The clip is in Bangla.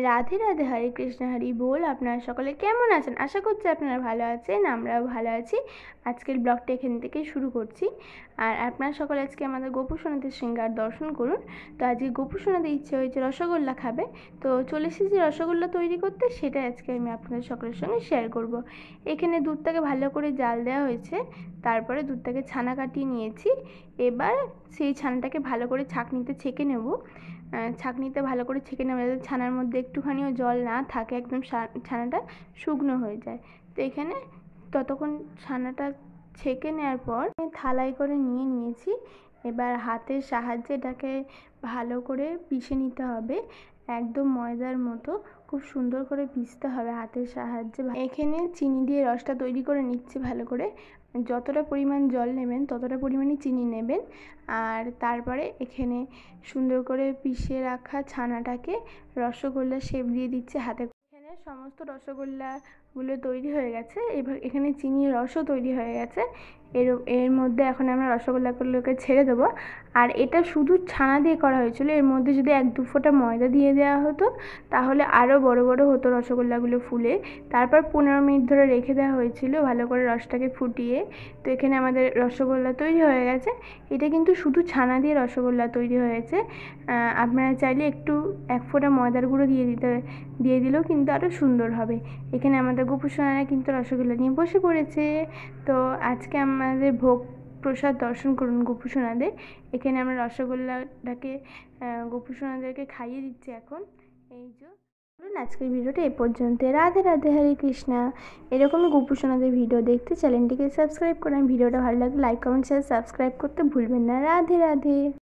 রাধে রাধে, হরে কৃষ্ণ, হরি বল। আপনারা সকলে কেমন আছেন? আশা করছি আপনারা ভালো আছেন, আমরাও ভালো আছি। আজকের ব্লগটা এখান থেকে শুরু করছি। আর আপনারা সকলে আজকে আমাদের গোপু সোনাদের শৃঙ্গার দর্শন করুন। তো আজকে গোপু সোনাদের ইচ্ছে হয়েছে রসগোল্লা খাবে, তো চলে এসেছি রসগোল্লা তৈরি করতে। সেটা আজকে আমি আপনাদের সকলের সঙ্গে শেয়ার করব। এখানে দুধটাকে ভালো করে জাল দেওয়া হয়েছে, তারপরে দুধটাকে ছানা কাটিয়ে নিয়েছি। এবার সেই ছানাটাকে ভালো করে ছাঁকনিতে ছেঁকে নেব। ছাঁকনিতে ভালো করে ছেঁকে নেওয়া যাতে ছানার মধ্যে একটুখানিও জল না থাকে, একদম ছানাটা শুকনো হয়ে যায়। তো এখানে ততক্ষণ ছানাটা ছেঁকে নেওয়ার পর থালায় করে নিয়ে নিয়েছি। এবার হাতের সাহায্যে এটাকে ভালো করে পিষে নিতে হবে, একদম ময়দার মতো খুব সুন্দর করে পিষতে হবে হাতের সাহায্যে। এখানে চিনি দিয়ে রসটা তৈরি করে নিচ্ছি ভালো করে। যতটা পরিমাণ জল নেবেন ততটা পরিমাণই চিনি নেবেন। আর তারপরে এখানে সুন্দর করে পিষে রাখা ছানাটাকে রসগোল্লা শেপ দিয়ে দিচ্ছে হাতে। এখানে সমস্ত রসগোল্লাগুলো তৈরি হয়ে গেছে। এবার এখানে চিনির রসও তৈরি হয়ে গেছে। এর মধ্যে এখন আমরা রসগোল্লাগুলোকে ছেড়ে দেবো। আর এটা শুধু ছানা দিয়ে করা হয়েছিল, এর মধ্যে যদি 1-2 ফোঁটা ময়দা দিয়ে দেওয়া হতো তাহলে আরও বড় বড় হতো রসগোল্লাগুলো ফুলে। তারপর 15 মিনিট ধরে রেখে দেওয়া হয়েছিল ভালো করে রসটাকে ফুটিয়ে। তো এখানে আমাদের রসগোল্লা তৈরি হয়ে গেছে। এটা কিন্তু শুধু ছানা দিয়ে রসগোল্লা তৈরি হয়েছে। আপনারা চাইলে একটু 1 ফোঁটা ময়দার গুঁড়ো দিয়ে দিলেও কিন্তু আরও সুন্দর হবে। এখানে আমাদের গোপু সোনারা কিন্তু রসগোল্লা নিয়ে বসে পড়েছে। তো আজকে আমাদের ভোগ প্রসাদ দর্শন করুন গোপু সোনাদের। এখানে আমরা রসগোল্লাটাকে গোপু সোনাদেরকে খাইয়ে দিচ্ছি এখন। এই যে আজকের ভিডিওটা এ পর্যন্ত। রাধে রাধে, হরে কৃষ্ণা। এরকমই গোপু সোনাদের ভিডিও দেখতে চ্যানেলটিকে সাবস্ক্রাইব করেন। ভিডিওটা ভালো লাগলে লাইক, কমেন্ট, শেয়ার, সাবস্ক্রাইব করতে ভুলবেন না। রাধে রাধে।